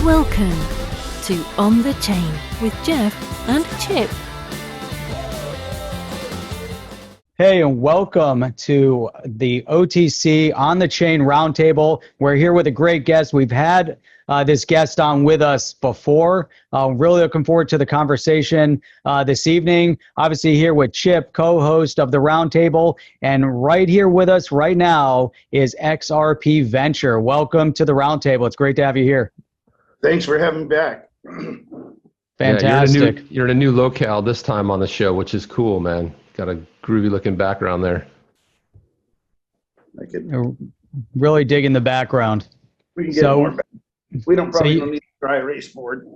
Welcome to On the Chain with Jeff and Chip. Hey, and welcome to the OTC On the Chain Roundtable. We're here with a great guest. We've had this guest on with us before. Really looking forward to the conversation this evening. Obviously here with Chip, co-host of the Roundtable. And right here with us right now is XRP Venture. Welcome to the Roundtable. It's great to have you here. Thanks for having me back. Fantastic. Yeah, you're in a new locale this time on the show, which is cool, man. Got a groovy looking background there. Really digging the background. We can get more back. We don't probably don't need a dry erase board.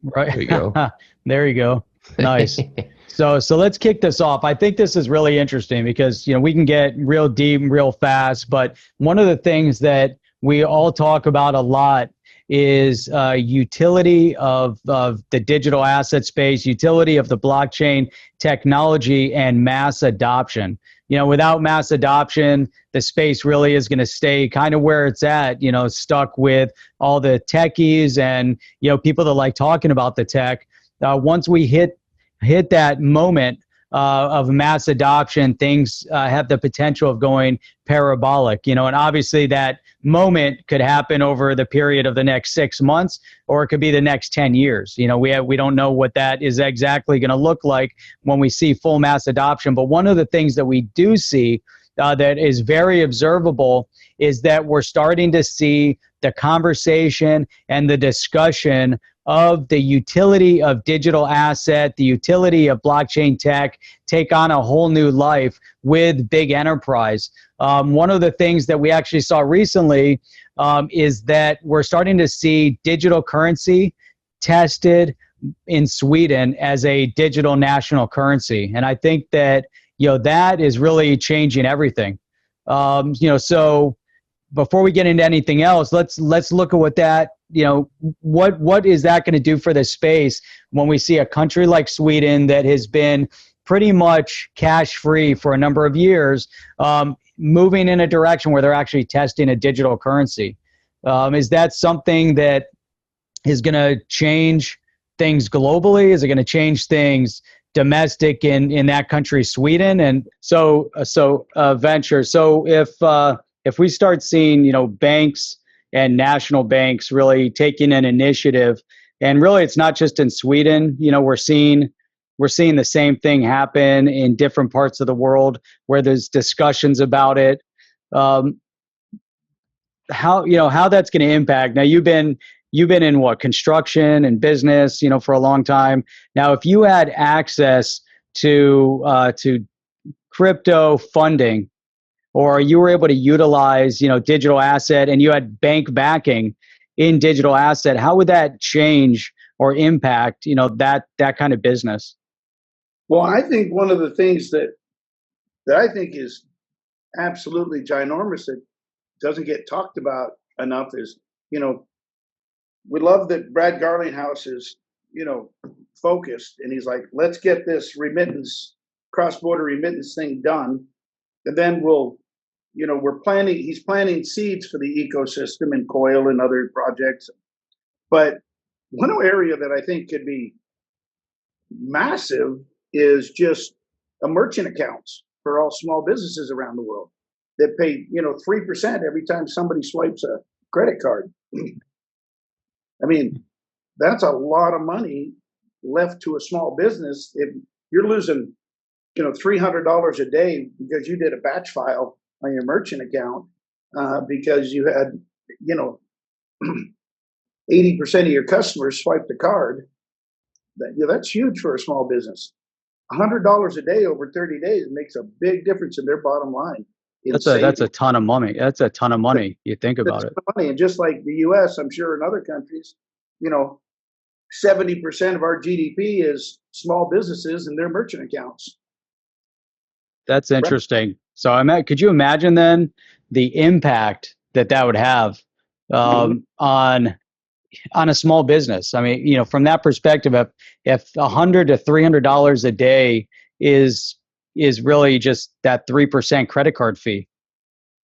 Right. There you go. There you go. Nice. So let's kick this off. I think this is really interesting because, we can get real deep real fast, but one of the things that we all talk about a lot is utility of the digital asset space, utility of the blockchain technology, and mass adoption. Without mass adoption, the space really is going to stay kind of where it's at, stuck with all the techies and, people that like talking about the tech. Once we hit that moment of mass adoption, things have the potential of going parabolic, and obviously that moment could happen over the period of the next 6 months, or it could be the next 10 years. We don't know what that is exactly going to look like when we see full mass adoption. But one of the things that we do see that is very observable is that we're starting to see the conversation and the discussion of the utility of digital asset, the utility of blockchain tech take on a whole new life with big enterprise. One of the things that we actually saw recently is that we're starting to see digital currency tested in Sweden as a digital national currency. And I think that, that is really changing everything. So before we get into anything else, let's look at what that, what is that going to do for the space when we see a country like Sweden that has been pretty much cash free for a number of years, moving in a direction where they're actually testing a digital currency. Is that something that is going to change things globally? Is it going to change things domestic in that country, Sweden? And so Venture. So if we start seeing, banks and national banks really taking an initiative, and really it's not just in Sweden, we're seeing the same thing happen in different parts of the world where there's discussions about it. How that's going to impact. Now you've been in what, construction and business, for a long time. Now, if you had access to crypto funding, or you were able to utilize, digital asset, and you had bank backing in digital asset, how would that change or impact, that kind of business? Well, I think one of the things that I think is absolutely ginormous that doesn't get talked about enough is, we love that Brad Garlinghouse is, focused, and he's like, let's get this remittance, cross-border remittance thing done. And then he's planting seeds for the ecosystem and Coil and other projects. But one area that I think could be massive is just a merchant accounts for all small businesses around the world that pay, 3% every time somebody swipes a credit card. I mean, that's a lot of money left to a small business. If you're losing, $300 a day because you did a batch file on your merchant account because you had, 80% of your customers swiped the card, that's huge for a small business. $100 a day over 30 days makes a big difference in their bottom line. That's a ton of money. That's a ton of money. You think about it. Money. And just like the U.S., I'm sure in other countries, 70% of our GDP is small businesses and their merchant accounts. That's interesting. So could you imagine then the impact that would have on a small business? I mean, from that perspective, if $100 to $300 a day is really just that 3% credit card fee,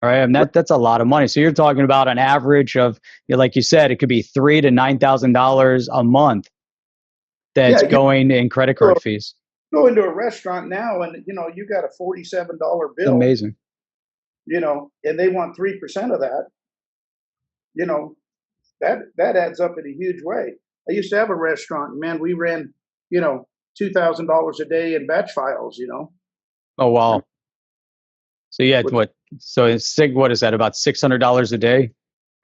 All right, and that's a lot of money. So you're talking about an average of, like you said, it could be $3,000 to $9,000 a month that's Yeah, going in credit go, card fees. go into a restaurant now, and you got a $47 It's bill. amazing. And they want 3% of that. That adds up in a huge way. I used to have a restaurant, and man, we ran $2,000 a day in batch files. Oh wow. So yeah, With- what? So what is that? About $600 a day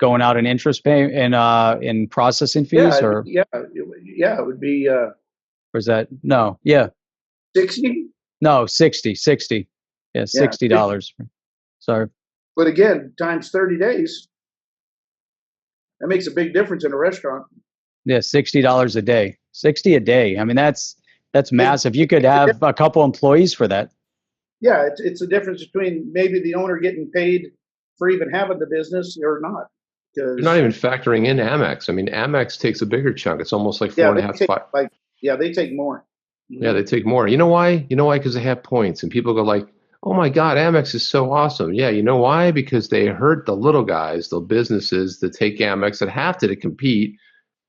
going out in interest pay and in processing fees, or it would be or is that no? Yeah, 60. no, 60. Yeah, $60. Sorry. But again, times 30 days, that makes a big difference in a restaurant. Yeah, $60 a day. 60 a day. I mean, that's massive. You could have a couple employees for that. Yeah, it's a difference between maybe the owner getting paid for even having the business or not. You're not even factoring in Amex. I mean, Amex takes a bigger chunk. It's almost like 4.5, 5. They take more. Yeah, they take more. You know why? Because they have points, and people go like, "Oh my God, Amex is so awesome." Yeah, you know why? Because they hurt the little guys, the businesses that take Amex that have to compete.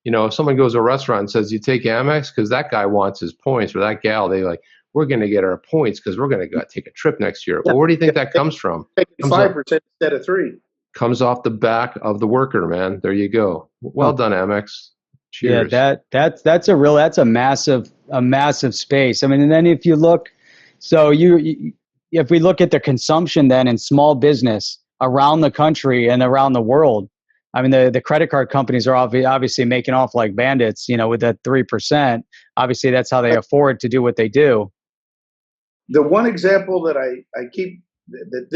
If someone goes to a restaurant and says, "You take Amex," because that guy wants his points, or that gal, they like, "We're going to get our points because we're going to go take a trip next year." Well, where do you think that comes from? 5% instead of 3. Comes off the back of the worker, man. There you go. Well done, Amex. Cheers. Yeah, that's a massive space. I mean, and then if you look, so if we look at the consumption then in small business around the country and around the world, I mean, the credit card companies are obviously making off like bandits, with that 3%. Obviously, that's how they afford to do what they do. The one example that I keep that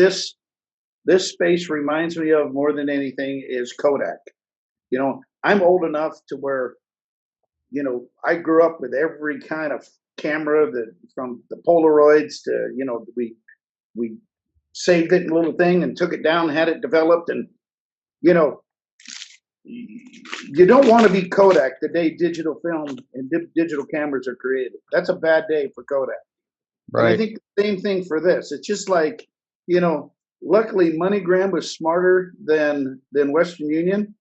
this space reminds me of more than anything is Kodak. I'm old enough to where, I grew up with every kind of camera from the Polaroids to, we saved it in a little thing and took it down, had it developed. And, you don't want to be Kodak the day digital film and digital cameras are created. That's a bad day for Kodak. Right. And I think the same thing for this. It's just like, luckily MoneyGram was smarter than Western Union.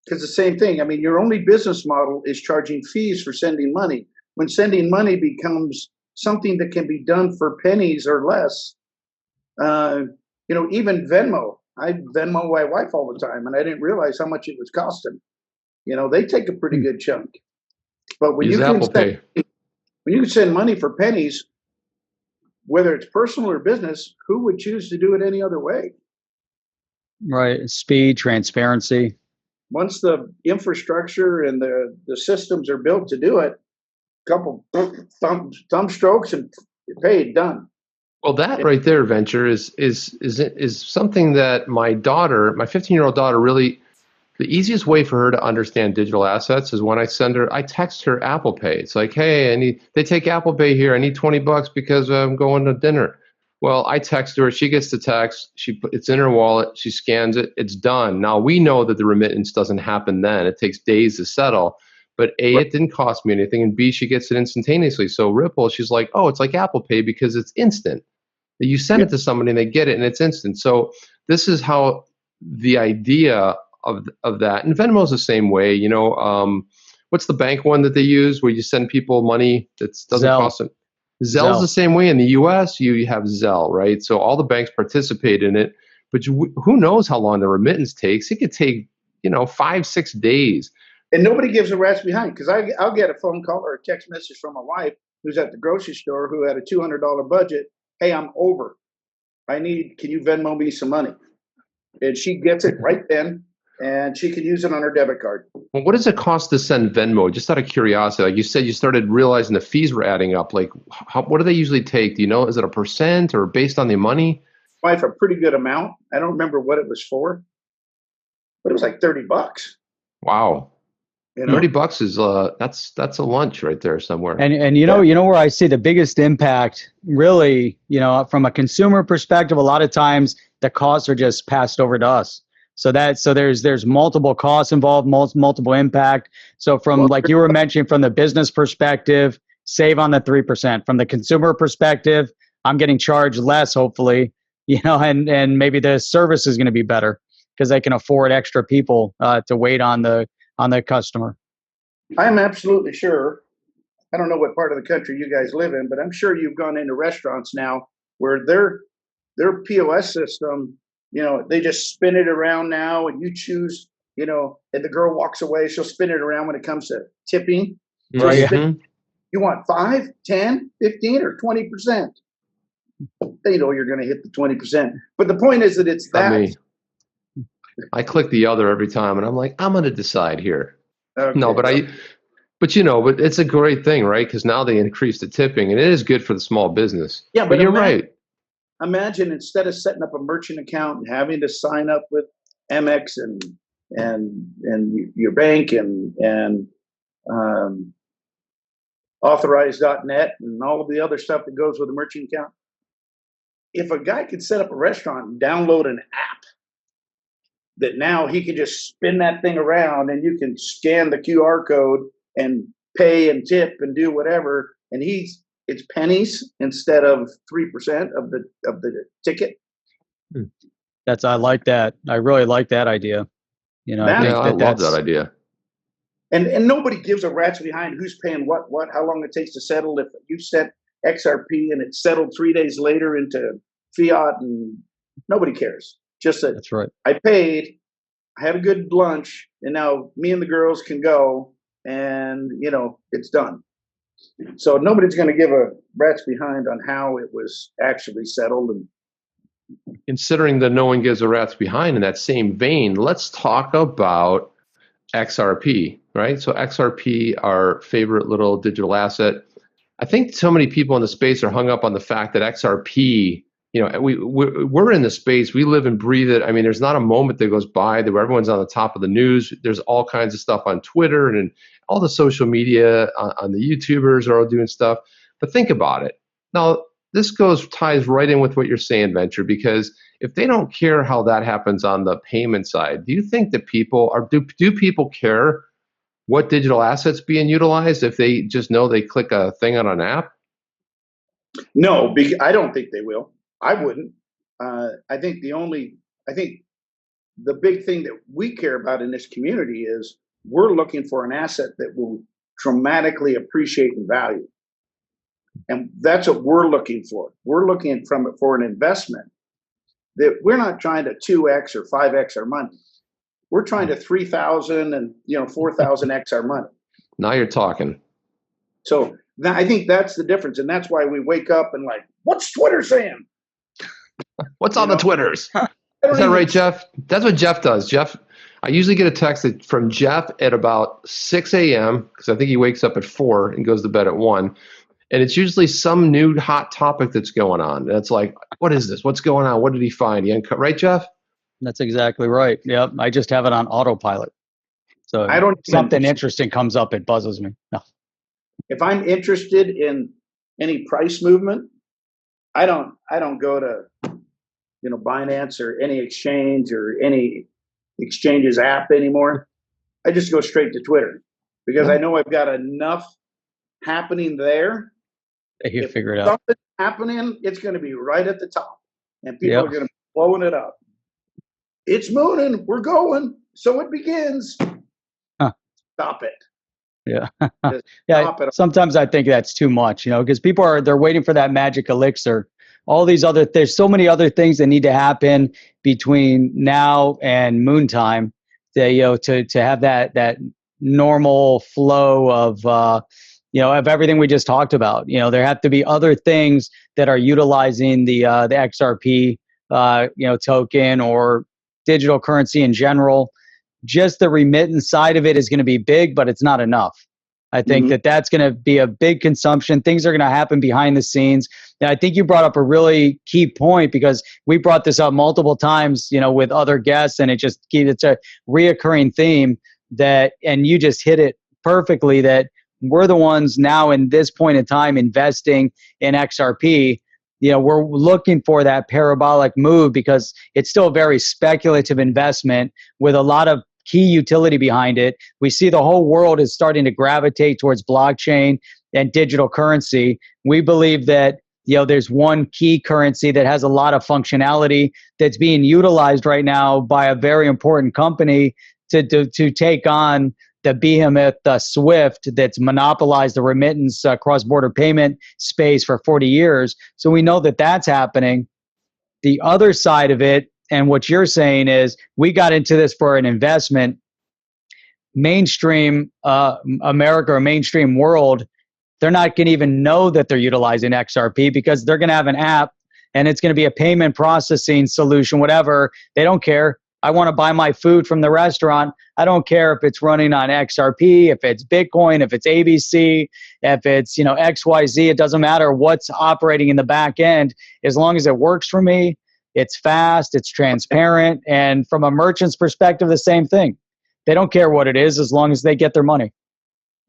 Because the same thing, I mean, your only business model is charging fees for sending money. When sending money becomes something that can be done for pennies or less, even Venmo. I Venmo my wife all the time, and I didn't realize how much it was costing. They take a pretty good chunk. But when you can send money for pennies, whether it's personal or business, who would choose to do it any other way? Right, speed, transparency. Once the infrastructure and the systems are built to do it, a couple thumb strokes and you're paid, done. Well, that right there, Venture, is something that my daughter, my 15-year-old daughter, really, the easiest way for her to understand digital assets is when I text her Apple Pay. It's like, hey, they take Apple Pay here. I need $20 because I'm going to dinner. Well, I text her. She gets the text. It's in her wallet. She scans it. It's done. Now we know that the remittance doesn't happen then. It takes days to settle. But A, it didn't cost me anything, and B, she gets it instantaneously. So Ripple, she's like, oh, it's like Apple Pay because it's instant. You send it to somebody and they get it and it's instant. So this is how the idea of that, and Venmo's the same way. What's the bank one that they use where you send people money that doesn't cost them? Zelle's the same way. In the U.S., you have Zelle, right? So all the banks participate in it, but who knows how long the remittance takes? It could take 5-6 days. And nobody gives a rat's behind, because I'll get a phone call or a text message from my wife who's at the grocery store who had a $200 budget. Hey, I'm over. Can you Venmo me some money? And she gets it right then, and she can use it on her debit card. Well, what does it cost to send Venmo? Just out of curiosity, like you said, you started realizing the fees were adding up. Like, what do they usually take? Do you know? Is it a percent or based on the money? Wife, a pretty good amount. I don't remember what it was for, but it was like $30. Wow. $30 is that's a lunch right there somewhere. And you know where I see the biggest impact really, from a consumer perspective, a lot of times the costs are just passed over to us. So there's multiple costs involved, multiple impact. So like you were mentioning, from the business perspective, save on the 3%. From the consumer perspective, I'm getting charged less, hopefully, and maybe the service is going to be better because they can afford extra people to wait on the customer. I'm absolutely sure. I don't know what part of the country you guys live in, but I'm sure you've gone into restaurants now where their POS system, they just spin it around now, and you choose, and the girl walks away, she'll spin it around when it comes to tipping. Right. You want 5, 10, 15, or 20%? They know you're going to hit the 20%. But the point is that it's that. I click the other every time, and I'm like, I'm going to decide here. Okay. No, but but it's a great thing, right? Because now they increase the tipping, and it is good for the small business. Yeah, but you're right. Imagine instead of setting up a merchant account and having to sign up with Amex and your bank and authorize.net and all of the other stuff that goes with a merchant account. If a guy could set up a restaurant and download an app that now he can just spin that thing around and you can scan the QR code and pay and tip and do whatever, and it's pennies instead of 3% of the ticket. I like that. I really like that idea. I love that idea. And nobody gives a rat's behind who's paying what, how long it takes to settle. If you sent XRP and it settled 3 days later into fiat, and nobody cares. Just that that's right. I paid, I had a good lunch, and now me and the girls can go, and it's done. So nobody's going to give a rat's behind on how it was actually settled. And considering that no one gives a rat's behind in that same vein, let's talk about XRP, right? So XRP, our favorite little digital asset. I think so many people in the space are hung up on the fact that XRP, we're in the space, we live and breathe it. I mean, there's not a moment that goes by that where everyone's on the top of the news. There's all kinds of stuff on Twitter and all the social media on the YouTubers are all doing stuff. But think about it. Now, this ties right in with what you're saying, Venture, because if they don't care how that happens on the payment side, do you think that do people care what digital assets being utilized if they just know they click a thing on an app? No, I don't think they will. I wouldn't. I think the big thing that we care about in this community is we're looking for an asset that will dramatically appreciate in value. And that's what we're looking for. We're looking for an investment that we're not trying to 2x or 5x our money. We're trying to 3,000 and 4,000x our money. Now you're talking. So I think that's the difference, and that's why we wake up and like, what's Twitter saying? What's on the Twitters? Is that right, Jeff? That's what Jeff does. I usually get a text from Jeff at about 6 a.m. because I think he wakes up at 4 and goes to bed at 1. And it's usually some new hot topic that's going on. And it's like, what is this? What's going on? What did he find? Right, Jeff? That's exactly right. Yep. I just have it on autopilot. So something interesting comes up, it buzzes me. No. If I'm interested in any price movement, I don't go to Binance or any exchange or any exchange's app anymore. I just go straight to Twitter because I know I've got enough happening there. You figure it out. Something's happening, it's going to be right at the top, and people are going to be blowing it up. It's mooning. We're going. So it begins. Stop it. Yeah. Stop it. Sometimes I think that's too much, because people they're waiting for that magic elixir. All these there's so many other things that need to happen between now and moon time to have that normal flow of everything we just talked about. There have to be other things that are utilizing the XRP token or digital currency in general. Just the remittance side of it is going to be big, but it's not enough. I think that's going to be a big consumption. Things are going to happen behind the scenes. And I think you brought up a really key point because we brought this up multiple times, with other guests, and it's a reoccurring theme and you just hit it perfectly, that we're the ones now in this point in time investing in XRP. We're looking for that parabolic move because it's still a very speculative investment with a lot of key utility behind it. We see the whole world is starting to gravitate towards blockchain and digital currency. We believe that there's one key currency that has a lot of functionality that's being utilized right now by a very important company to take on the behemoth SWIFT that's monopolized the remittance cross-border payment space for 40 years. So we know that that's happening. The other side of it, and what you're saying is, we got into this for an investment. Mainstream America or mainstream world, they're not going to even know that they're utilizing XRP because they're going to have an app and it's going to be a payment processing solution, whatever. They don't care. I want to buy my food from the restaurant. I don't care if it's running on XRP, if it's Bitcoin, if it's ABC, if it's, XYZ. It doesn't matter what's operating in the back end. As long as it works for me, it's fast, it's transparent. And from a merchant's perspective, the same thing. They don't care what it is as long as they get their money.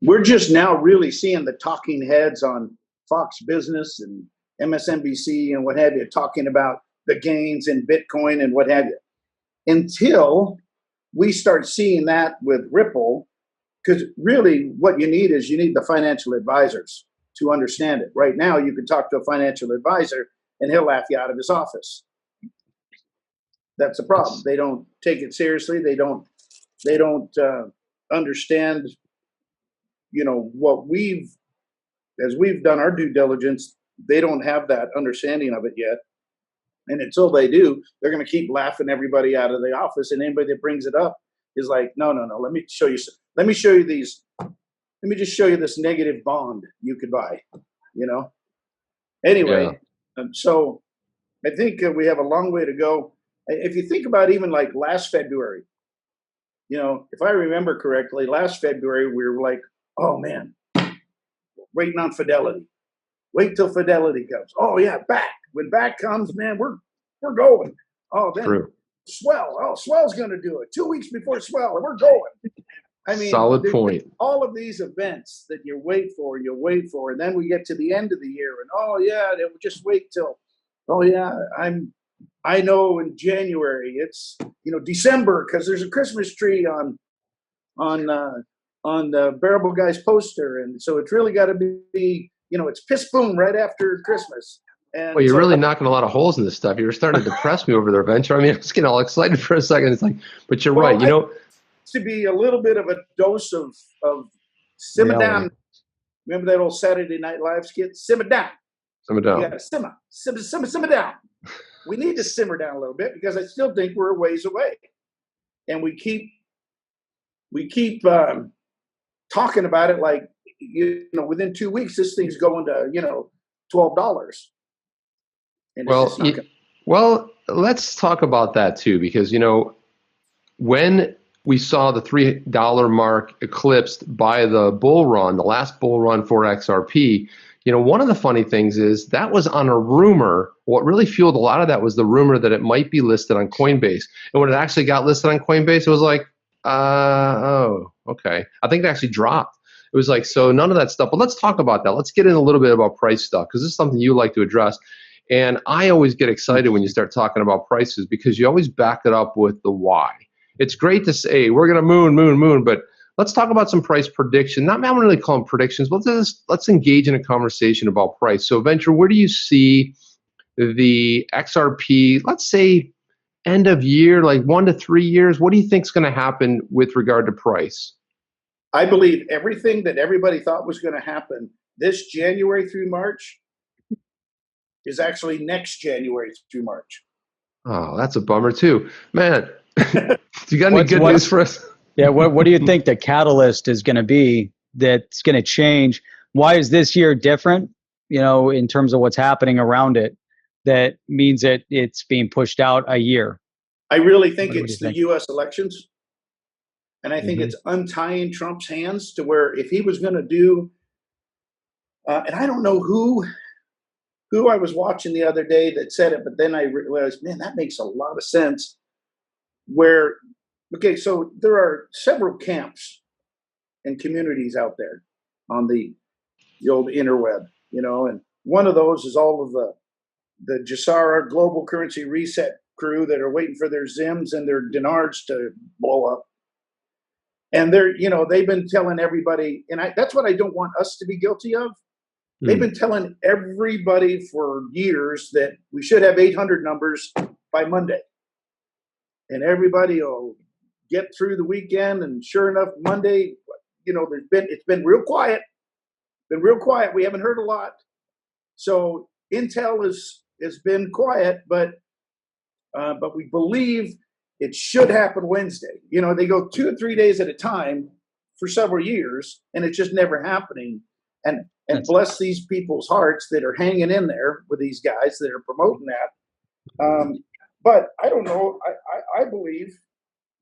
We're just now really seeing the talking heads on Fox Business and MSNBC and what have you, talking about the gains in Bitcoin and what have you. Until we start seeing that with Ripple, because really what you need is the financial advisors to understand it. Right now, you can talk to a financial advisor and he'll laugh you out of his office. That's the problem. They don't take it seriously. They don't understand, what as we've done our due diligence, they don't have that understanding of it yet. And until they do, they're going to keep laughing everybody out of the office. And anybody that brings it up is like, no, let me show you. Let me show you these. Let me just show you this negative bond you could buy, Anyway, so I think we have a long way to go. If you think about even like last February, if I remember correctly, last February, we were like, oh man, waiting on Fidelity. Wait till Fidelity comes. Oh yeah, back. When back comes, man, we're going. Oh, then True. Swell. Oh, Swell's going to do it. 2 weeks before Swell, and we're going. I mean, solid point. All of these events that you wait for, and then we get to the end of the year, and oh yeah, they will just wait till. Oh yeah, I know in January it's December because there's a Christmas tree on the Bearable Guys poster, and so it's really got to be it's piss boom right after Christmas. And well, you're really knocking a lot of holes in this stuff. You're starting to depress me over there, Venture. I mean, I was getting all excited for a second. It's like, but you're right. To be a little bit of a dose of simmer down. Remember that old Saturday Night Live skit? Simmer down. Simmer down. Yeah, simmer down. We need to simmer down a little bit because I still think we're a ways away, and we keep talking about it like within 2 weeks this thing's going to $12. And well, let's talk about that too, because when we saw the $3 mark eclipsed by the bull run, the last bull run for XRP. One of the funny things is that was on a rumor. What really fueled a lot of that was the rumor that it might be listed on Coinbase. And when it actually got listed on Coinbase, it was like, oh, okay. I think it actually dropped. It was like, so none of that stuff. But let's talk about that. Let's get in a little bit about price stuff because this is something you like to address. And I always get excited when you start talking about prices because you always back it up with the why. It's great to say we're going to moon, but let's talk about some price prediction. Not, I don't really call them predictions, but let's engage in a conversation about price. So, Venture, where do you see the XRP, let's say, end of year, like 1 to 3 years? What do you think is going to happen with regard to price? I believe everything that everybody thought was going to happen this January through March is actually next January through March. Oh, that's a bummer too. Man, you got any good news for us? Yeah, what do you think the catalyst is going to be that's going to change? Why is this year different, in terms of what's happening around it, that means that it's being pushed out a year? I really think it's the U.S. elections. And I think it's untying Trump's hands to where if he was going to do, and I don't know who I was watching the other day that said it, but then I realized, man, that makes a lot of sense. Where, okay, so there are several camps and communities out there on the old interweb, and one of those is all of the Jassara Global Currency Reset crew that are waiting for their Zims and their dinars to blow up. And they've been telling everybody, and that's what I don't want us to be guilty of. They've been telling everybody for years that we should have 800 numbers by Monday. And everybody will get through the weekend. And sure enough, Monday, it's been real quiet. We haven't heard a lot. So Intel has been quiet, but we believe it should happen Wednesday. They go 2 or 3 days at a time for several years, and it's just never happening. And bless these people's hearts that are hanging in there with these guys that are promoting that. But I don't know. I believe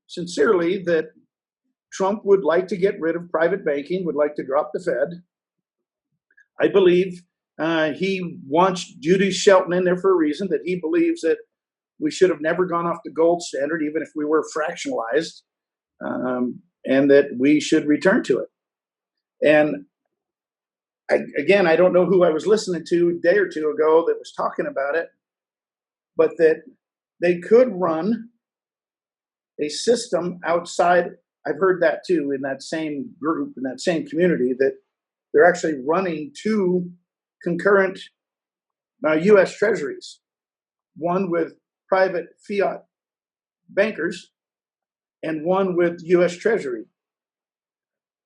sincerely that Trump would like to get rid of private banking, would like to drop the Fed. I believe he wants Judy Shelton in there for a reason, that he believes that we should have never gone off the gold standard, even if we were fractionalized, and that we should return to it. And I don't know who I was listening to a day or two ago that was talking about it, but that they could run a system outside. I've heard that too, in that same group, in that same community, that they're actually running 2 concurrent U.S. treasuries, one with private fiat bankers and one with U.S. Treasury.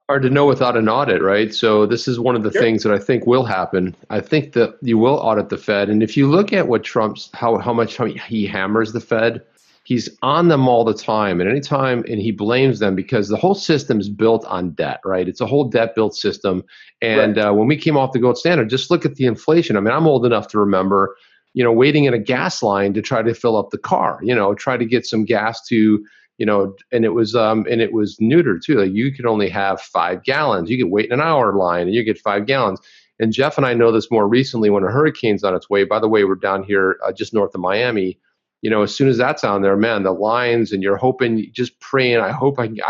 Hard to know without an audit, right? So this is one of the things that I think will happen. I think that you will audit the Fed. And if you look at what how much he hammers the Fed, he's on them all the time. And anytime, and he blames them because the whole system is built on debt, right? It's a whole debt-built system. And when we came off the gold standard, just look at the inflation. I mean, I'm old enough to remember, waiting in a gas line to try to fill up the car, try to get some gas to, and it was neutered too. Like, you could only have 5 gallons. You could wait in an hour line and you get 5 gallons. And Jeff and I know this more recently when a hurricane's on its way. By the way, we're down here just north of Miami. As soon as that's on there, man, the lines, and you're hoping, just praying. I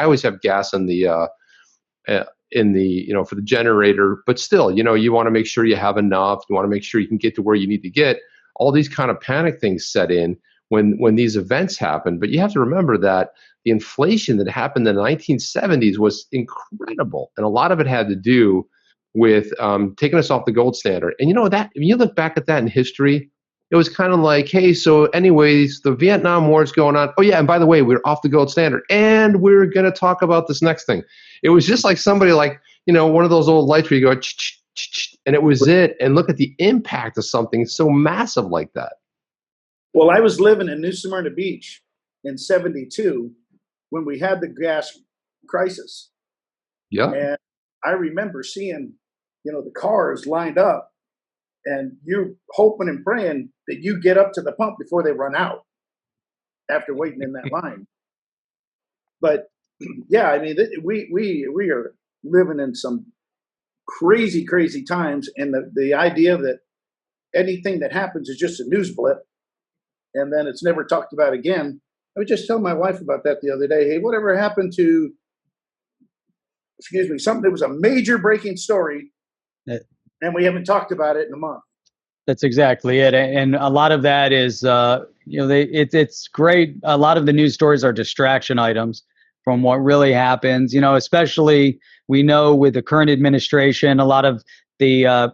always have gas in the for the generator, but still, you want to make sure you have enough. You want to make sure you can get to where you need to get. All these kind of panic things set in when these events happen. But you have to remember that the inflation that happened in the 1970s was incredible. And a lot of it had to do with taking us off the gold standard. And that, when you look back at that in history, it was kind of like, hey, so anyways, the Vietnam War is going on. Oh yeah, and by the way, we're off the gold standard. And we're going to talk about this next thing. It was just like somebody one of those old lights where you go, and it was it. And look at the impact of something so massive like that. Well, I was living in New Smyrna Beach in '72 when we had the gas crisis. Yeah. And I remember seeing, the cars lined up, and you're hoping and praying that you get up to the pump before they run out after waiting in that line. But yeah, I mean, we are living in some crazy, crazy times. And the idea that anything that happens is just a news blip, and then it's never talked about again. I was just telling my wife about that the other day. Hey, whatever happened to, something that was a major breaking story, and we haven't talked about it in a month. That's exactly it. And a lot of that is, it's great. A lot of the news stories are distraction items from what really happens, especially we know with the current administration, a lot of the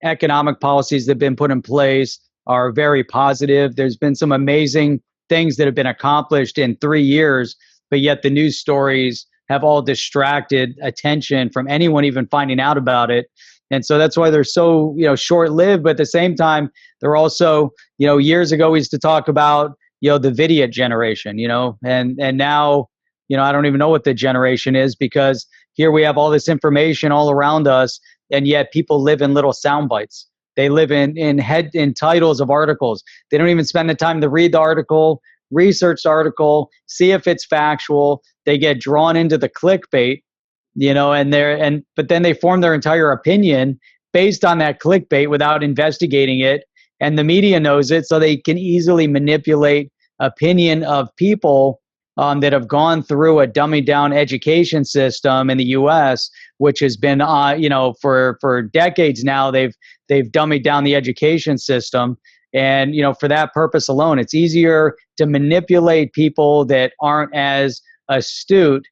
economic policies that have been put in place are very positive. There's been some amazing things that have been accomplished in 3 years, but yet the news stories have all distracted attention from anyone even finding out about it. And so that's why they're so, short-lived. But at the same time, they're also, years ago we used to talk about, the Vidiot generation, and now, I don't even know what the generation is, because here we have all this information all around us, and yet people live in little sound bites. They live in titles of articles. They don't even spend the time to read the article, research the article, see if it's factual. They get drawn into the clickbait, but then they form their entire opinion based on that clickbait without investigating it. And the media knows it, so they can easily manipulate opinion of people that have gone through a dummy down education system in the U.S., which has been, for decades now, they've dummied down the education system. And, for that purpose alone, it's easier to manipulate people that aren't as astute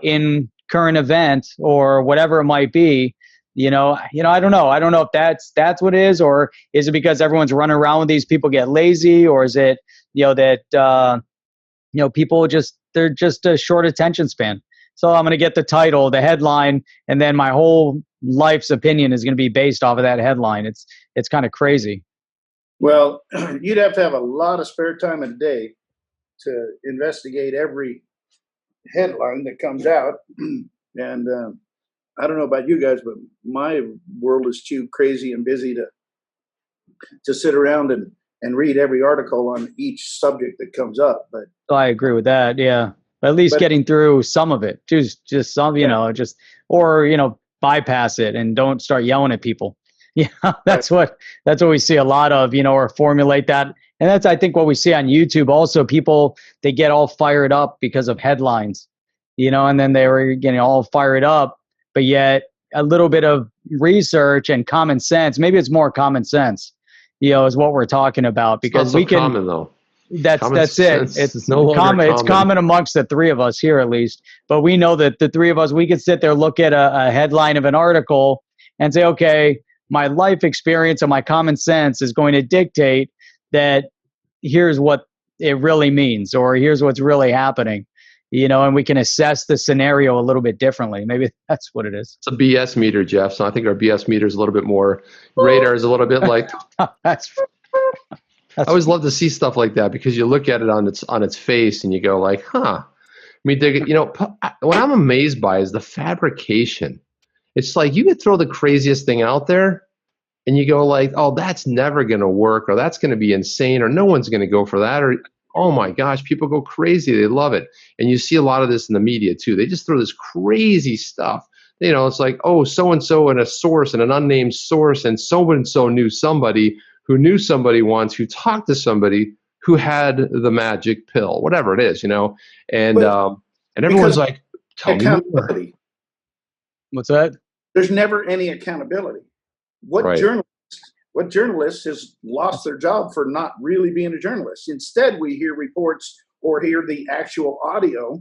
in current event or whatever it might be, I don't know. I don't know if that's what it is, or is it because everyone's running around with these people get lazy, or is it, that, people they're just a short attention span. So I'm going to get the title, the headline, and then my whole life's opinion is going to be based off of that headline. It's kind of crazy. Well, you'd have to have a lot of spare time in a day to investigate every headline that comes out. And I don't know about you guys, but my world is too crazy and busy to sit around and read every article on each subject that comes up. But I agree with that. Yeah. At least getting through some of it, just some, or bypass it and don't start yelling at people. Yeah. That's what we see a lot of, or formulate that. And that's, I think, what we see on YouTube also. People, they get all fired up because of headlines, and then they were getting all fired up, but yet a little bit of research and common sense, maybe it's more common sense, is what we're talking about, because we can, common though. That's it. It's no common. It's common amongst the three of us here, at least. But we know that the three of us, we could sit there, look at a headline of an article and say, okay, my life experience and my common sense is going to dictate that here's what it really means, or here's what's really happening, and we can assess the scenario a little bit differently. Maybe that's what it is. It's a BS meter, Jeff. So I think our BS meter is a little bit more, radar is a little bit like, I always love to see stuff like that, because you look at it on its face and you go like, huh. I mean, what I'm amazed by is the fabrication. It's like you could throw the craziest thing out there and you go like, oh, that's never going to work, or that's going to be insane, or no one's going to go for that, or oh my gosh, people go crazy. They love it. And you see a lot of this in the media too. They just throw this crazy stuff. It's like, oh, so-and-so and a source and an unnamed source, and so-and-so knew somebody who knew somebody once, who talked to somebody who had the magic pill, whatever it is, and everyone's like, tell me more. What's that? There's never any accountability. What journalists has lost their job for not really being a journalist. Instead, we hear reports or hear the actual audio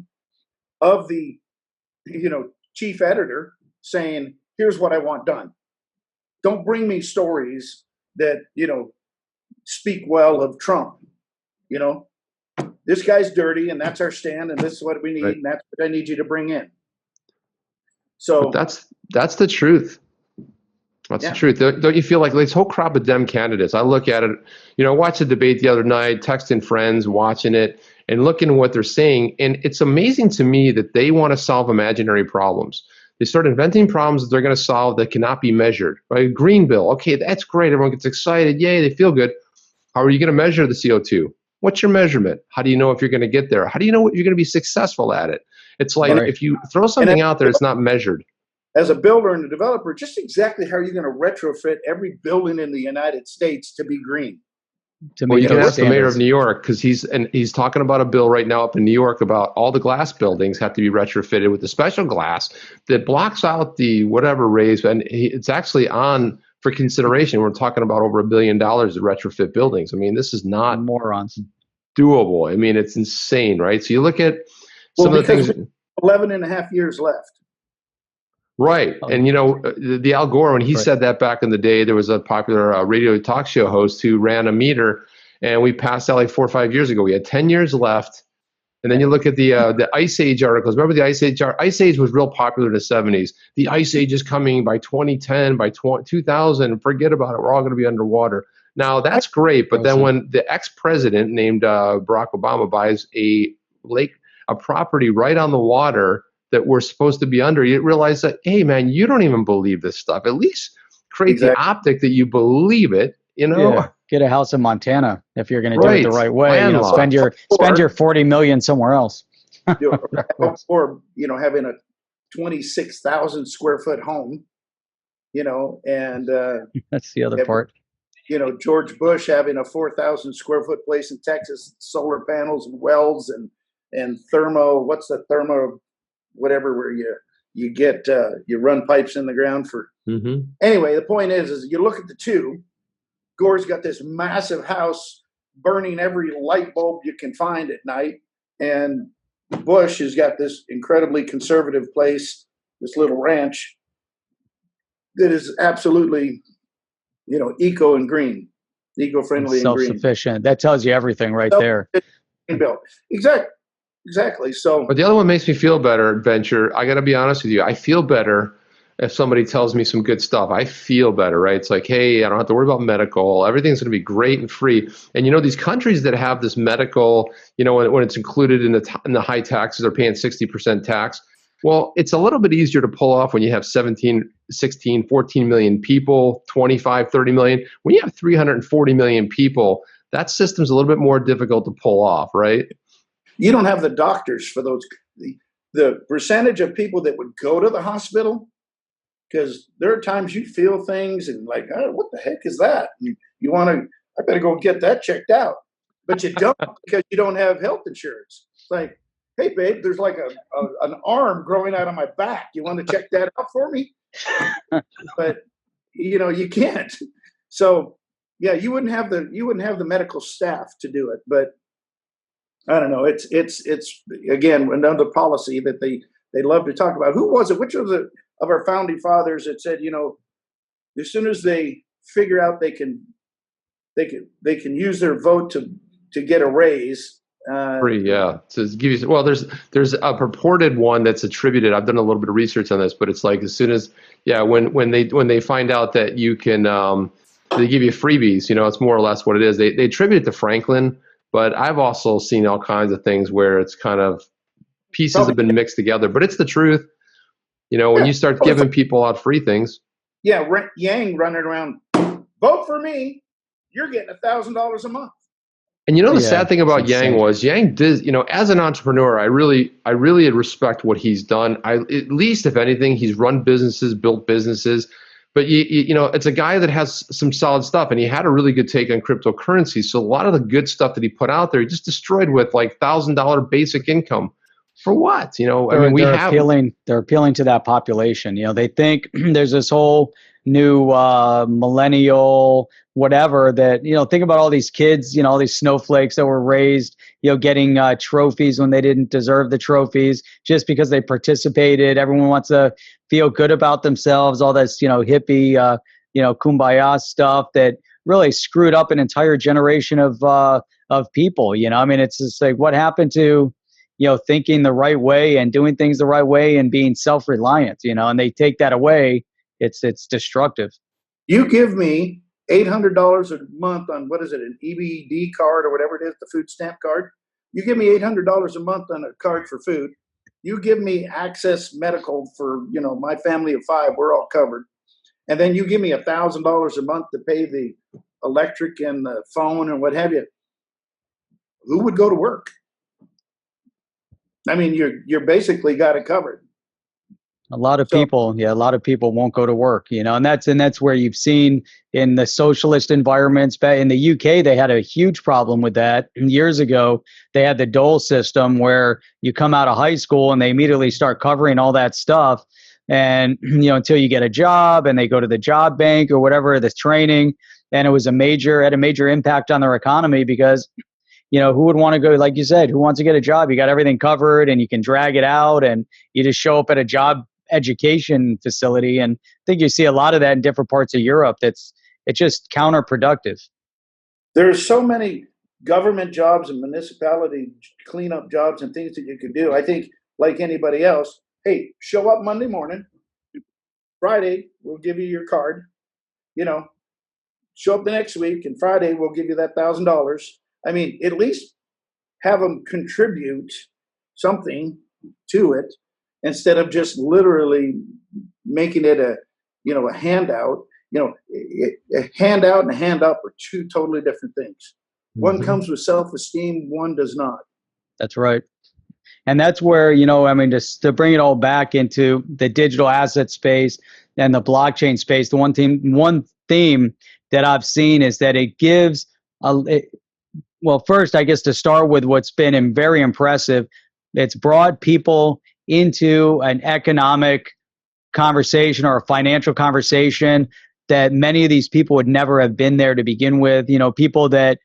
of the, chief editor saying, here's what I want done. Don't bring me stories that, speak well of Trump. This guy's dirty and that's our stand and this is what we need, and that's what I need you to bring in. So but that's the truth. That's the truth. Don't you feel like this whole crop of Dem candidates? I look at it, I watched the debate the other night, texting friends, watching it, and looking at what they're saying. And it's amazing to me that they want to solve imaginary problems. They start inventing problems that they're going to solve that cannot be measured. Right? Green bill. Okay, that's great. Everyone gets excited. Yay, they feel good. How are you going to measure the CO2? What's your measurement? How do you know if you're going to get there? How do you know what you're going to be successful at it? It's like if you throw something out there, it's not measured. As a builder and a developer, just exactly how are you going to retrofit every building in the United States to be green? Well, you can ask the mayor of New York, because he's talking about a bill right now up in New York about all the glass buildings have to be retrofitted with the special glass that blocks out the whatever rays, and it's actually on for consideration. We're talking about over $1 billion to retrofit buildings. I mean, this is not morons doable. I mean, it's insane, right? So you look at some of the things. 11 and a half years left. Right. And, the Al Gore, when he said that back in the day, there was a popular radio talk show host who ran a meter, and we passed out like 4 or 5 years ago. We had 10 years left. And then you look at the Ice Age articles. Remember the Ice Age? Ice Age was real popular in the 70s. The Ice Age is coming by 2010, by 2000. Forget about it. We're all going to be underwater. Now, that's great. But then when the ex-president named Barack Obama buys a property right on the water that we're supposed to be under, you realize that, hey, man, you don't even believe this stuff. At least create the optic that you believe it, Yeah. Get a house in Montana if you're going to do it the right way. Spend your $40 million somewhere else. or having a 26,000 square foot home, and that's the other part. George Bush having a 4,000 square foot place in Texas, solar panels and wells and thermo. What's the thermo? Whatever, where you get you run pipes in the ground for. Mm-hmm. Anyway, the point is you look at the two. Gore's got this massive house burning every light bulb you can find at night, and Bush has got this incredibly conservative place, this little ranch. that is absolutely, eco and green, eco-friendly and green. Self-sufficient. That tells you everything right there. Bill. Exactly. So, but the other one makes me feel better, Venture. I got to be honest with you. I feel better if somebody tells me some good stuff. I feel better, right? It's like, hey, I don't have to worry about medical. Everything's going to be great and free. And these countries that have this medical, when it's included in the high taxes, are paying 60% tax. Well, it's a little bit easier to pull off when you have 17, 16, 14 million people, 25, 30 million. When you have 340 million people, that system's a little bit more difficult to pull off, right? You don't have the doctors for those. The percentage of people that would go to the hospital, because there are times you feel things and like, oh, what the heck is that? And you want to, I better go get that checked out. But you don't because you don't have health insurance. It's like, hey, babe, there's like an arm growing out of my back. You want to check that out for me? But you can't. So yeah, you wouldn't have the medical staff to do it. But I don't know. It's again another policy that they love to talk about. Who was it? Which of our founding fathers that said, as soon as they figure out they can use their vote to get a raise. Free, yeah. So give you, well, there's a purported one that's attributed. I've done a little bit of research on this, but it's like as soon as, when they find out that you can, they give you freebies. It's more or less what it is. They attribute it to Franklin, but I've also seen all kinds of things where it's kind of pieces have been mixed together. But it's the truth. When you start giving people out free things. Yeah, Yang running around, vote for me. You're getting $1,000 a month. And the sad thing about Yang was Yang did, as an entrepreneur, I really respect what he's done. At least if anything, he's run businesses, built businesses. But it's a guy that has some solid stuff, and he had a really good take on cryptocurrency. So a lot of the good stuff that he put out there, he just destroyed with like $1,000 basic income. For what? They're appealing to that population. They think there's this whole new millennial whatever that, think about all these kids, all these snowflakes that were raised, getting trophies when they didn't deserve the trophies just because they participated. Everyone wants to feel good about themselves, all this, hippie, kumbaya stuff that really screwed up an entire generation of people. It's just like, what happened to, thinking the right way and doing things the right way and being self-reliant, and they take that away. It's destructive. You give me $800 a month on, what is it, an EBD card or whatever it is, the food stamp card. You give me $800 a month on a card for food. You give me access medical for, my family of 5, we're all covered. And then you give me $1,000 a month to pay the electric and the phone and what have you. Who would go to work? You're basically got it covered. A lot of people won't go to work, and that's where you've seen in the socialist environments. In the UK, they had a huge problem with that. Years ago, they had the dole system where you come out of high school and they immediately start covering all that stuff. And, until you get a job and they go to the job bank or whatever, the training. And it was had a major impact on their economy because, who would want to go, like you said, who wants to get a job? You got everything covered and you can drag it out and you just show up at a job education facility. And I think you see a lot of that in different parts of Europe. It's just counterproductive. There's so many government jobs and municipality cleanup jobs and things that you can do. I think like anybody else, hey, show up Monday morning, Friday, we'll give you your card, show up the next week and Friday, we'll give you that $1,000. At least have them contribute something to it, instead of just literally making it a handout. A handout and a hand up are two totally different things. Mm-hmm. One comes with self-esteem, one does not. That's right. And that's where, just to bring it all back into the digital asset space and the blockchain space, the one theme that I've seen is that it gives well, first, I guess to start with what's been very impressive, it's brought people into an economic conversation or a financial conversation that many of these people would never have been there to begin with. People that,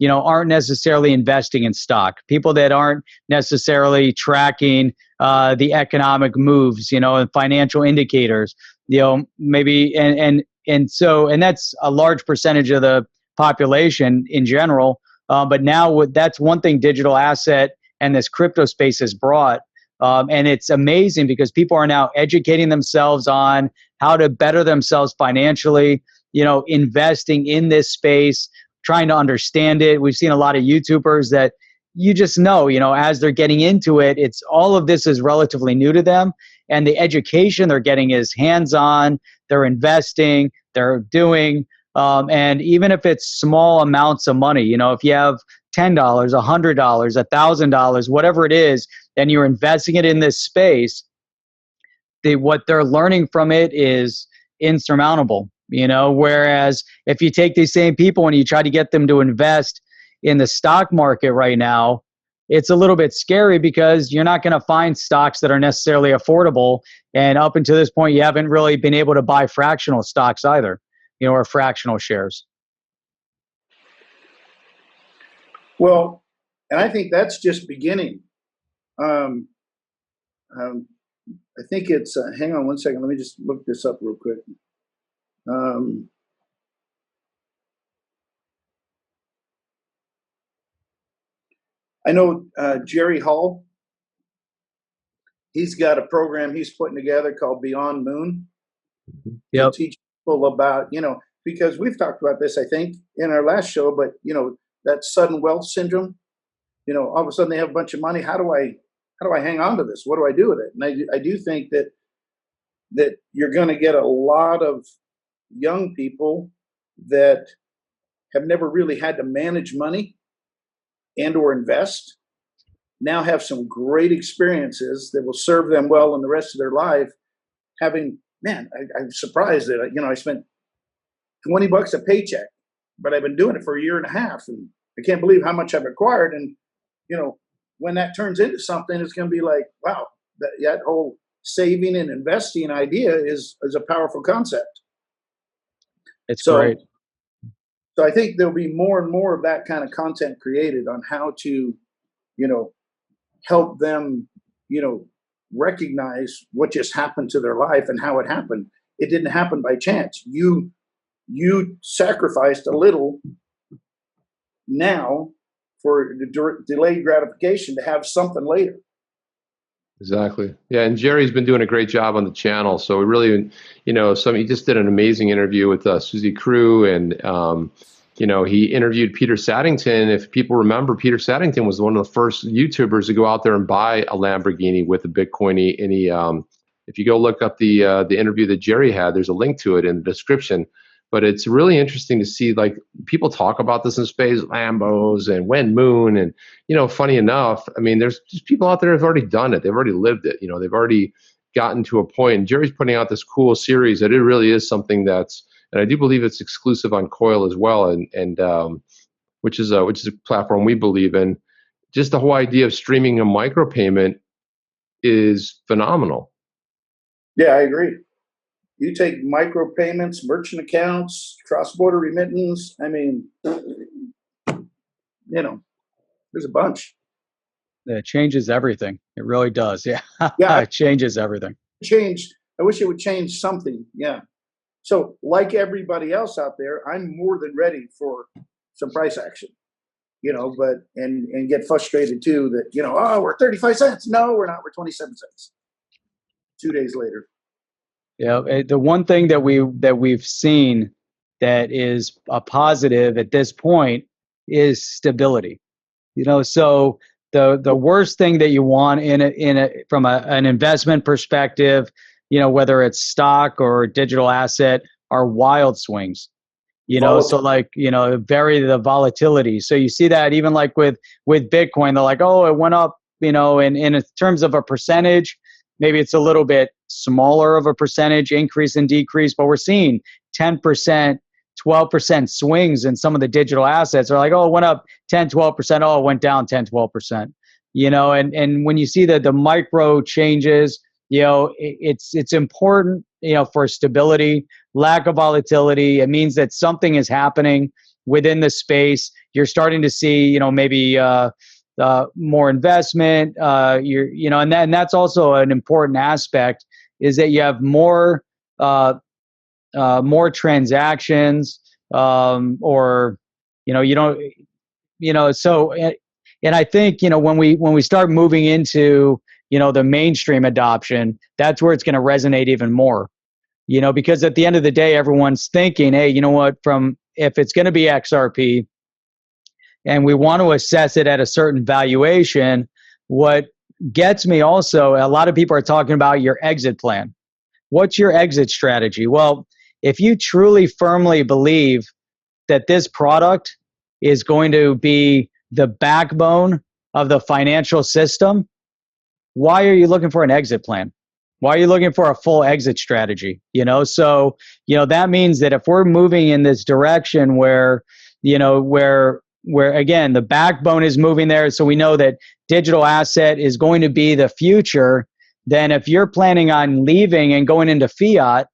aren't necessarily investing in stock, people that aren't necessarily tracking the economic moves, and financial indicators. maybe, and that's a large percentage of the population in general. But now that's one thing digital asset and this crypto space has brought. And it's amazing because people are now educating themselves on how to better themselves financially, investing in this space, trying to understand it. We've seen a lot of YouTubers that you just know, as they're getting into it, it's all of this is relatively new to them. And the education they're getting is hands-on, they're investing, they're doing, and even if it's small amounts of money, if you have $10, $100, $1,000, whatever it is, and you're investing it in this space, what they're learning from it is insurmountable. Whereas if you take these same people and you try to get them to invest in the stock market right now, it's a little bit scary because you're not going to find stocks that are necessarily affordable. And up until this point, you haven't really been able to buy fractional stocks either, or fractional shares. Well, and I think that's just beginning. I think it's, hang on one second. Let me just look this up real quick. I know Jerry Hall, he's got a program he's putting together called Beyond Moon. Yep. To teach people about, because we've talked about this, I think, in our last show, but, that sudden wealth syndrome, all of a sudden they have a bunch of money. How do I hang on to this? What do I do with it? And I do think that you're going to get a lot of young people that have never really had to manage money and or invest, now have some great experiences that will serve them well in the rest of their life. I'm surprised that, I spent $20 a paycheck, but I've been doing it for a year and a half, and I can't believe how much I've acquired. And, when that turns into something, it's going to be like, wow, that whole saving and investing idea is a powerful concept. It's great. So I think there'll be more and more of that kind of content created on how to, help them, recognize what just happened to their life and how it happened. It didn't happen by chance. You sacrificed a little now for delayed gratification to have something later. Exactly. Yeah, and Jerry's been doing a great job on the channel. So we really, he just did an amazing interview with Susie Crew, and he interviewed Peter Saddington. If people remember, Peter Saddington was one of the first YouTubers to go out there and buy a Lamborghini with a Bitcoin. And if you go look up the interview that Jerry had, there's a link to it in the description. But it's really interesting to see, like, people talk about this in space, Lambos and When Moon. And, funny enough, I mean, there's just people out there who've already done it. They've already lived it. They've already gotten to a point. And Jerry's putting out this cool series that it really is something that's, and I do believe it's exclusive on Coil as well, and which is a platform we believe in. Just the whole idea of streaming a micropayment is phenomenal. Yeah, I agree. You take micropayments, merchant accounts, cross-border remittance. I mean, there's a bunch. It changes everything. It really does. Yeah. It changes everything. I wish it would change something. Yeah. So like everybody else out there, I'm more than ready for some price action, but and get frustrated too that, we're 35 cents. No, we're not. We're 27 cents. 2 days later. Yeah, the one thing that we've seen that is a positive at this point is stability. So the worst thing that you want from an investment perspective, whether it's stock or digital asset, are wild swings. So like, vary the volatility. So you see that even like with Bitcoin, they're like, oh, it went up, in terms of a percentage, maybe it's a little bit smaller of a percentage increase and decrease, but we're seeing 10%, 12% swings in some of the digital assets. Are like, oh, it went up 10, 12%. Oh, it went down 10, 12%. And when you see the micro changes, it's important, for stability, lack of volatility. It means that something is happening within the space. You're starting to see, maybe more investment, and that's also an important aspect, is that you have more more transactions, or you don't, so and I think when we start moving into the mainstream adoption, that's where it's going to resonate even more. Because at the end of the day, everyone's thinking, hey, you know what, if it's going to be XRP and we want to assess it at a certain valuation, what gets me also, a lot of people are talking about your exit plan. What's your exit strategy? Well, if you truly firmly believe that this product is going to be the backbone of the financial system, why are you looking for an exit plan? Why are you looking for a full exit strategy? So that means that if we're moving in this direction where again the backbone is moving there, so we know that digital asset is going to be the future, then if you're planning on leaving and going into fiat,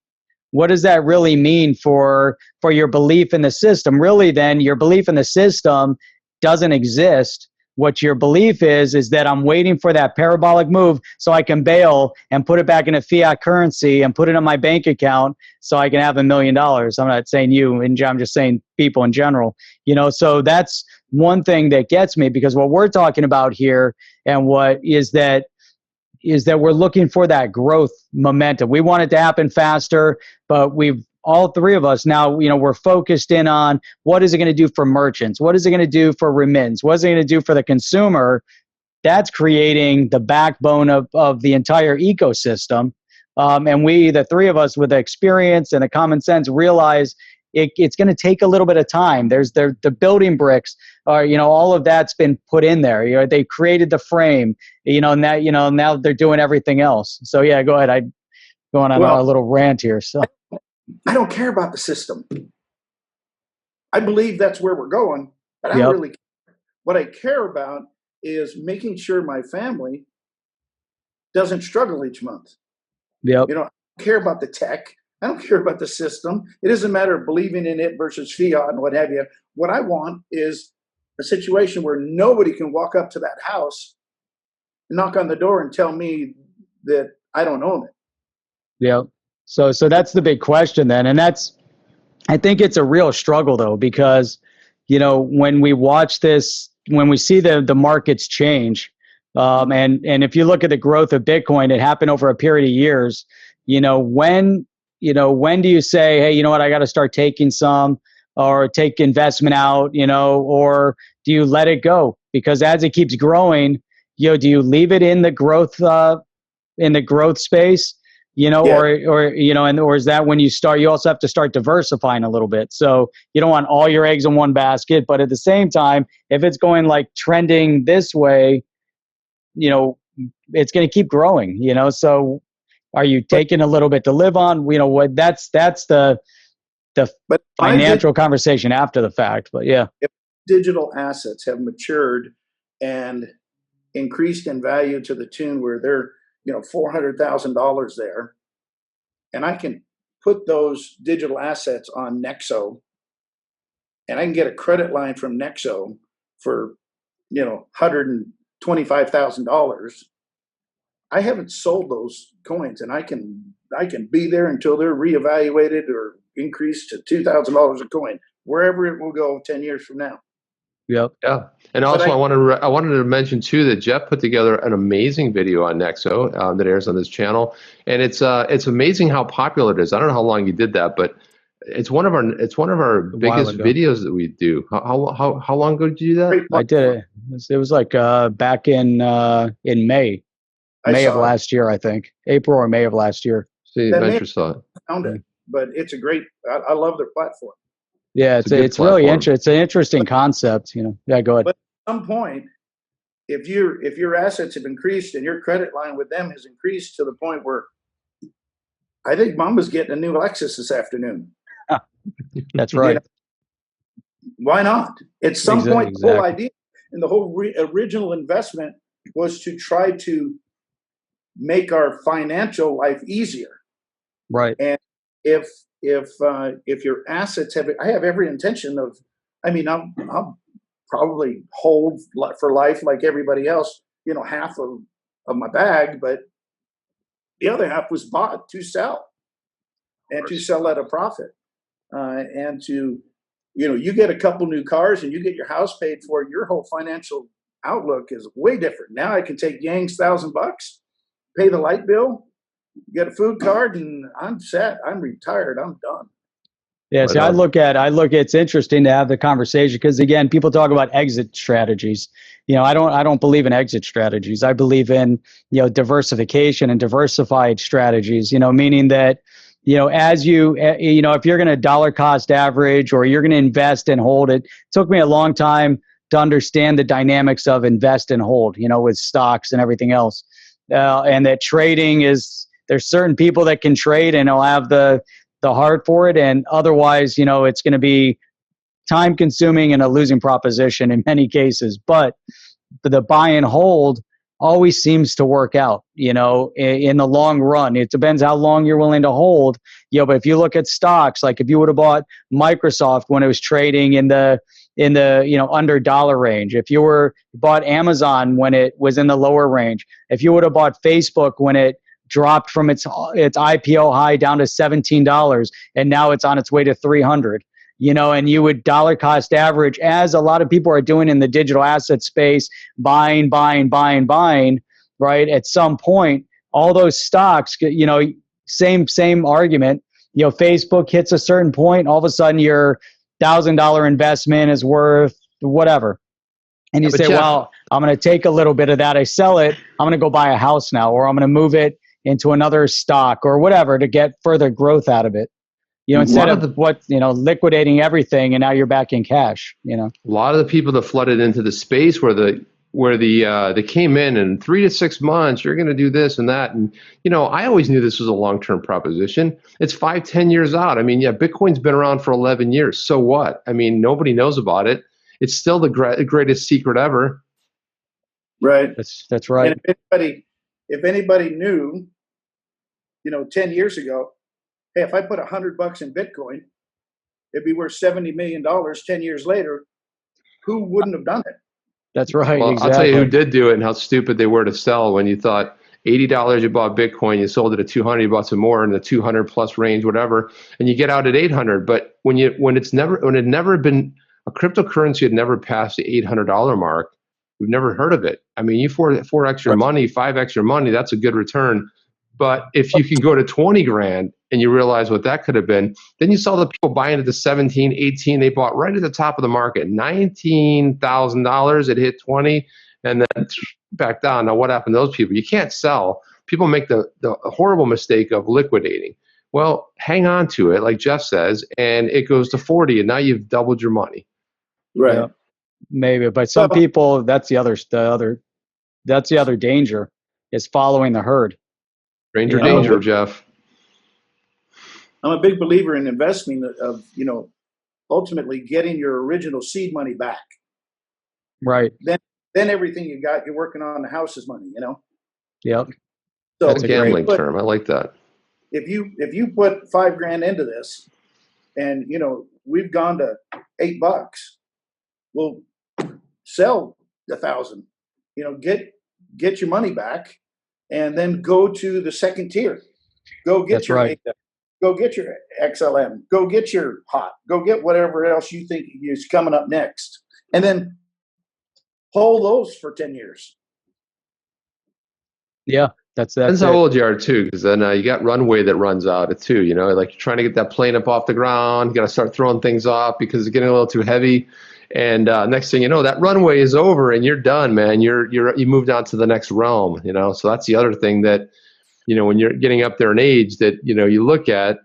what does that really mean for your belief in the system? Really, then your belief in the system doesn't exist. What your belief is that I'm waiting for that parabolic move so I can bail and put it back into fiat currency and put it in my bank account so I can have $1 million. I'm not saying you, and I'm just saying people in general. So that's one thing that gets me, because what we're talking about here and what is that we're looking for that growth momentum. We want it to happen faster, but all three of us now, we're focused in on what is it going to do for merchants? What is it going to do for remittance? What is it going to do for the consumer? That's creating the backbone of the entire ecosystem. And the three of us with the experience and the common sense, realize it's going to take a little bit of time. There's the building bricks, all of that's been put in there. They created the frame, now they're doing everything else. So yeah, go ahead. I'm going on a little rant here. So I don't care about the system. I believe that's where we're going, but I don't really care. What I care about is making sure my family doesn't struggle each month. Yep. I don't care about the tech. I don't care about the system. It doesn't matter believing in it versus fiat and what have you. What I want is a situation where nobody can walk up to that house, knock on the door, and tell me that I don't own it. Yeah. So that's the big question then. And I think it's a real struggle though, because, when we watch this, when we see the markets change, and if you look at the growth of Bitcoin, it happened over a period of years. When do you say, hey, you know what, I got to start taking some or take investment out, or do you let it go? Because as it keeps growing, do you leave it in the growth space, Yeah. or is that when you also have to start diversifying a little bit? So you don't want all your eggs in one basket, but at the same time, if it's going like trending this way, it's going to keep growing, so are you taking a little bit to live on? That's the financial conversation after the fact, but yeah. If digital assets have matured and increased in value to the tune where they're, $400,000 there, and I can put those digital assets on Nexo, and I can get a credit line from Nexo for, $125,000. I haven't sold those coins, and I can be there until they're reevaluated or increased to $2,000 a coin, wherever it will go 10 years from now. Yep. Yeah. And also, I wanted to mention too that Jeff put together an amazing video on Nexo that airs on this channel, and it's amazing how popular it is. I don't know how long you did that, but it's one of our biggest videos that we do. How long ago did you do that? I did it. It was like back in May of last year, I think, April or May of last year. See, Venture saw it. Found it, but it's a great. I love their platform. Yeah, it's really interesting. It's an interesting concept, Yeah, go ahead. But at some point, if your assets have increased and your credit line with them has increased to the point where I think Mama's getting a new Lexus this afternoon. That's right. Why not? At some point, the whole idea and the whole original investment was to try to make our financial life easier. Right. And if your assets I have every intention of, I'll probably hold for life like everybody else, half of my bag, but the other half was bought to sell. and to sell at a profit, and to, you get a couple new cars and you get your house paid for. Your whole financial outlook is way different. Now I can take Yang's $1,000, pay the light bill, get a food card, and I'm set. I'm retired. I'm done. Yeah, see, I look at it's interesting to have the conversation because again, people talk about exit strategies. I don't believe in exit strategies. I believe in, diversification and diversified strategies, meaning that, as if you're going to dollar cost average or you're going to invest and hold it. It took me a long time to understand the dynamics of invest and hold, with stocks and everything else. And that trading there's certain people that can trade and they'll have the heart for it, and otherwise, it's going to be time consuming and a losing proposition in many cases. But the buy and hold always seems to work out, in the long run. It depends how long you're willing to hold, but if you look at stocks, like if you would have bought Microsoft when it was trading in the under dollar range, if you bought Amazon when it was in the lower range, if you would have bought Facebook when it dropped from its IPO high down to $17 and now it's on its way to 300, and you would dollar cost average, as a lot of people are doing in the digital asset space, buying, right? At some point, all those stocks, same argument, Facebook hits a certain point, all of a sudden your $1,000 investment is worth whatever. And you say, Jeff, well, I'm going to take a little bit of that. I sell it. I'm going to go buy a house now, or I'm going to move it into another stock or whatever to get further growth out of it. Instead of liquidating everything and now you're back in cash. A lot of the people that flooded into the space where they came in 3 to 6 months, you're going to do this and that. And, I always knew this was a long-term proposition. It's 5-10 years out. I mean, yeah, Bitcoin's been around for 11 years. So what? I mean, nobody knows about it. It's still the greatest secret ever. Right. That's right. And if anybody knew, 10 years ago, hey, if I put $100 in Bitcoin, it'd be worth $70 million 10 years later, who wouldn't have done it? That's right. Well, exactly. I'll tell you who did do it and how stupid they were to sell when you thought $80 you bought Bitcoin, you sold it at 200, you bought some more in the 200 plus range, whatever, and you get out at 800. But when it never been a cryptocurrency had never passed the $800 mark, we've never heard of it. I mean, you 4x your money, 5x your money, that's a good return. But if you can go to 20 grand and you realize what that could have been, then you saw the people buying at the 17, 18, they bought right at the top of the market, $19,000, it hit 20 and then back down. Now what happened to those people? You can't sell. People make the horrible mistake of liquidating. Well, hang on to it, like Jeff says, and it goes to 40 and now you've doubled your money. Right. Yeah, maybe, but some people, that's the other danger, is following the herd. Danger, Jeff. I'm a big believer in investing of, ultimately getting your original seed money back. Right. Then everything you got, you're working on the house's money, Yep. So that's a gambling term. I like that. If you put $5,000 into this and, we've gone to $8, we'll sell 1,000, get your money back. And then go to the second tier. Go get your ADA, go get your XLM, go get your HOT, go get whatever else you think is coming up next. And then hold those for 10 years. Yeah, that's Depends how old you are too, because then you got runway that runs out too. Like you're trying to get that plane up off the ground, you got to start throwing things off because it's getting a little too heavy. And next thing you know, that runway is over and you're done, man. You moved on to the next realm, So that's the other thing that, when you're getting up there in age that, you look at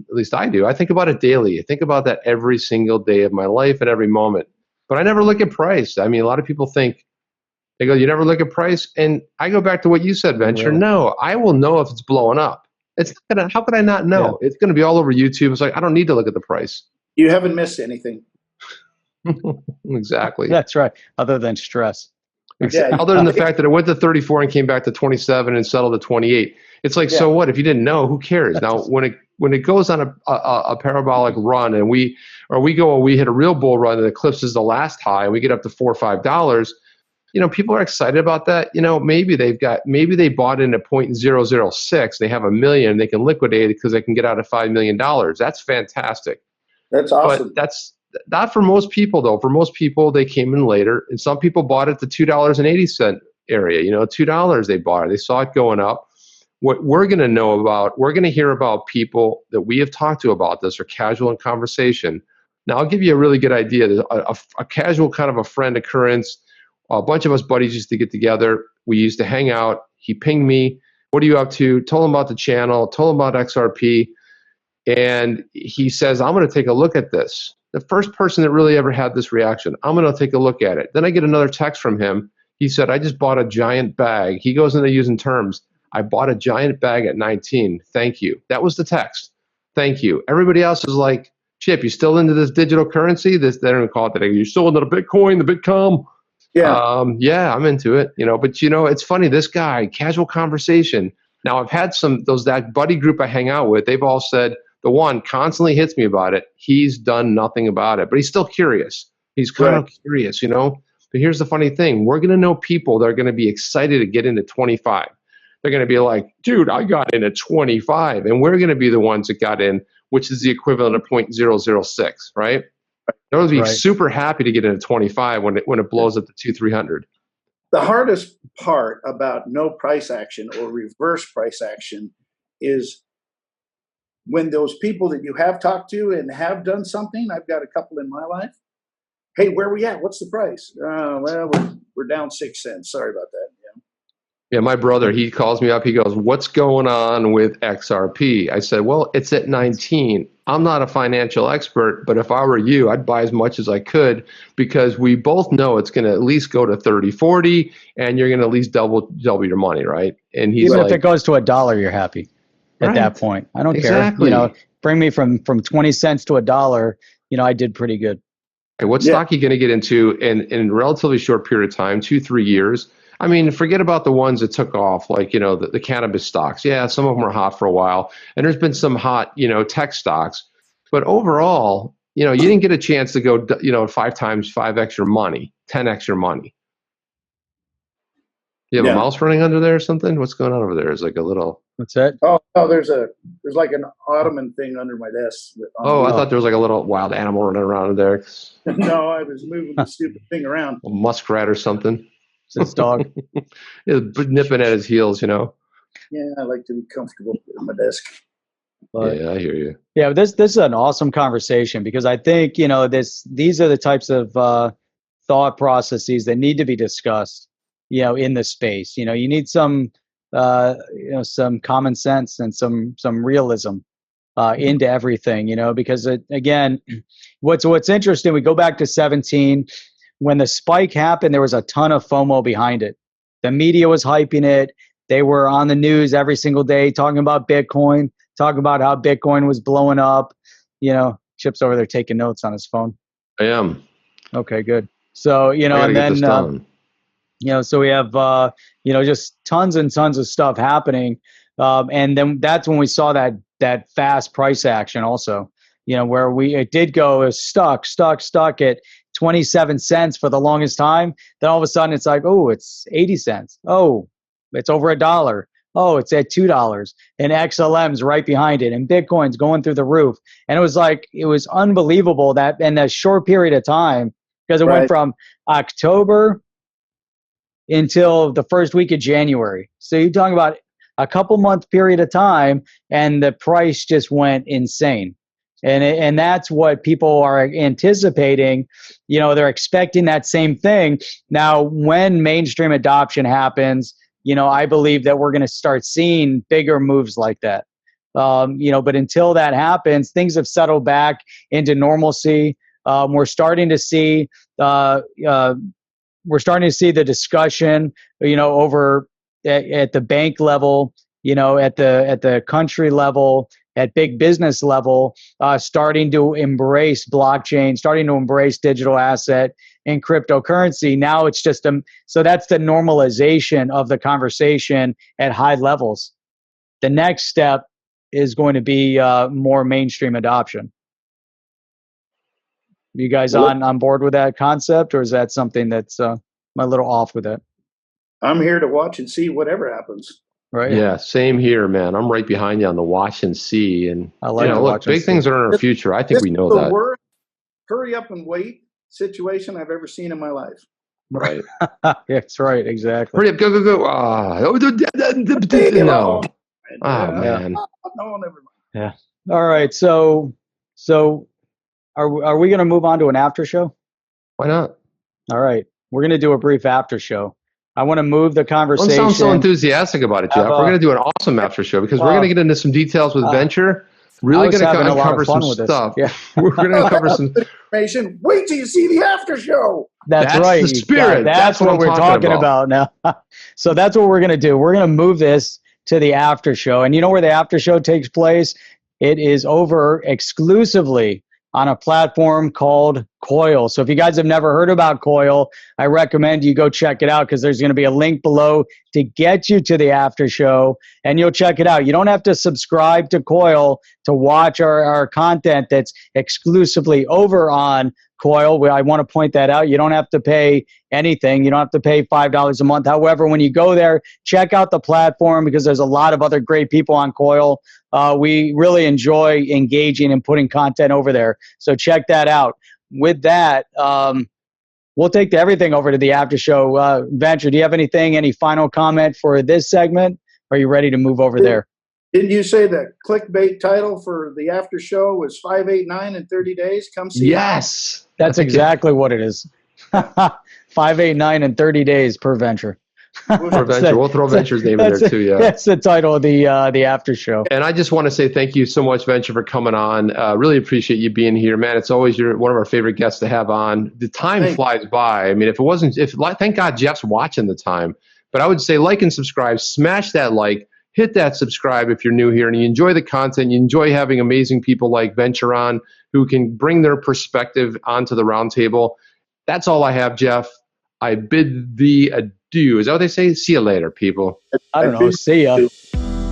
least I do. I think about it daily. I think about that every single day of my life and every moment. But I never look at price. I mean, a lot of people think, they go, you never look at price? And I go back to what you said, Venture. Really? No, I will know if it's blowing up. It's not gonna, how could I not know? Yeah. It's going to be all over YouTube. It's like, I don't need to look at the price. You haven't missed anything. Exactly. That's right. Other than stress. Other than the fact that it went to 34 and came back to 27 and settled at 28. It's like, so what? If you didn't know, who cares? Now, when it goes on a parabolic run and we hit a real bull run that eclipses the last high and we get up to $4 or $5, people are excited about that. Maybe they bought in at 0.006. They have $1 million. They can liquidate it because they can get out of $5 million. That's fantastic. That's But awesome. that's not for most people, though. For most people, they came in later, and some people bought it at the $2.80 area. $2 they bought it. They saw it going up. What we're going to know about, we're going to hear about people that we have talked to about this or casual in conversation. Now, I'll give you a really good idea. There's a casual kind of a friend occurrence. A bunch of us buddies used to get together. We used to hang out. He pinged me. What are you up to? Told him about the channel. Told him about XRP. And he says, I'm going to take a look at this. The first person that really ever had this reaction, I'm going to take a look at it. Then I get another text from him. He said, I just bought a giant bag. He goes into using terms. I bought a giant bag at 19. Thank you. That was the text. Thank you. Everybody else is like, Chip, you still into this digital currency? They don't call it that. You still into the Bitcoin, the Bitcom? Yeah. Yeah, I'm into it. But it's funny. This guy, casual conversation. Now I've had that buddy group I hang out with. They've all said the one constantly hits me about it. He's done nothing about it, but he's still curious. He's kind of curious, But here's the funny thing: we're going to know people that are going to be excited to get into 25. They're going to be like, dude, I got in at 25. And we're going to be the ones that got in, which is the equivalent of 0.006, right? They're going to be super happy to get in at 25 when it blows up to 200-300. The hardest part about no price action or reverse price action is when those people that you have talked to and have done something. I've got a couple in my life. Hey, where are we at? What's the price? Well, we're down 6 cents. Sorry about that. Yeah, my brother, he calls me up. He goes, what's going on with XRP? I said, well, it's at 19. I'm not a financial expert, but if I were you, I'd buy as much as I could because we both know it's going to at least go to 30, 40, and you're going to at least double your money, right? And he's Even like, if it goes to $1, you're happy at that point. I don't care. Bring me from 20 cents to $1. I did pretty good. Hey, what stock are you going to get into in a relatively short period of time, 2-3 years? I mean, forget about the ones that took off, like, the cannabis stocks. Yeah, some of them were hot for a while. And there's been some hot, tech stocks. But overall, you didn't get a chance to go, 5 times 5x your money, 10x your money. You have a mouse running under there or something? What's going on over there? Is like a little. What's that? Oh, there's like an ottoman thing under my desk. I thought there was like a little wild animal running around in there. No, I was moving the stupid thing around. A muskrat or something. It's dog. He's nipping at his heels, Yeah, I like to be comfortable at my desk. But, yeah, I hear you. Yeah, this is an awesome conversation because I think these are the types of thought processes that need to be discussed. In this space, you need some some common sense and some realism into everything. Because again, what's interesting, we go back to 17. When the spike happened, there was a ton of FOMO behind it. The media was hyping it. They were on the news every single day talking about Bitcoin, talking about how Bitcoin was blowing up. Chip's over there taking notes on his phone. I am. Okay, good. So, and then, so we have, just tons and tons of stuff happening. And then that's when we saw that fast price action also, where it did go, it was stuck at 27 cents for the longest time. Then all of a sudden it's like, oh, it's 80 cents. Oh, it's over $1. Oh, it's at $2. And XLM's right behind it. And Bitcoin's going through the roof. And it was unbelievable that in a short period of time, because it went from October until the first week of January. So you're talking about a couple month period of time and the price just went insane. And that's what people are anticipating. They're expecting that same thing. Now, when mainstream adoption happens, I believe that we're going to start seeing bigger moves like that. But until that happens, things have settled back into normalcy. We're starting to see the discussion, over at the bank level, at the country level, at big business level, starting to embrace blockchain, starting to embrace digital asset and cryptocurrency. Now it's just so that's the normalization of the conversation at high levels. The next step is going to be more mainstream adoption. You guys on board with that concept, or is that something that's I'm a little off with that. I'm here to watch and see whatever happens. Right. Yeah, same here, man. I'm right behind you on the watch and see. And I like to look, watch and big see. things are in our future. I think This we know is the that. worst hurry up and wait situation I've ever seen in my life. Right. That's right. Exactly. Hurry up, go, go, go. No. Oh, man. No, never mind. All right. So are we going to move on to an after show? Why not? All right. We're going to do a brief after show. I want to move the Don't conversation. sound so enthusiatic about it, Jeff. Have, We're going to do an awesome after show because we're going to get into some details with Venture. Really going to cover some stuff. Yeah. We're going to cover some information. Wait till you see the after show. That's right. The spirit. That's what we're talking about now. So that's what we're going to do. We're going to move this to the after show. And you know where the after show takes place? It is over exclusively on a platform called Coil. So if you guys have never heard about Coil, I recommend you go check it out because there's going to be a link below to get you to the after show and you'll check it out. You don't have to subscribe to Coil to watch our content that's exclusively over on Coil. I want to point that out. You don't have to pay anything. You don't have to pay $5 a month. However, when you go there, check out the platform because there's a lot of other great people on Coil. We really enjoy engaging and putting content over there. So check that out. With that, we'll take everything over to the after show. Venture, do you have any final comment for this segment? Are you ready to move over there? Didn't you say the clickbait title for the after show was 589 in 30 days? Come see. Yes. That's exactly what it is. 589 in 30 days per venture. For Venture. We'll throw Venture's name in there too, yeah. That's the title of the after show. And I just want to say thank you so much, Venture, for coming on. Really appreciate you being here, man. It's always one of our favorite guests to have on. The time flies by. I mean, thank God Jeff's watching the time. But I would say like and subscribe, smash that like, hit that subscribe if you're new here and you enjoy the content, you enjoy having amazing people like Venture on who can bring their perspective onto the roundtable. That's all I have, Jeff. I bid thee adieu. Is that what they say? See you later, people. I don't know. See ya.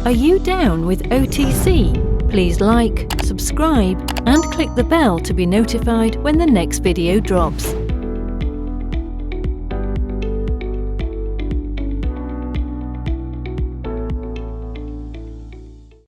Are you down with OTC? Please like, subscribe, and click the bell to be notified when the next video drops.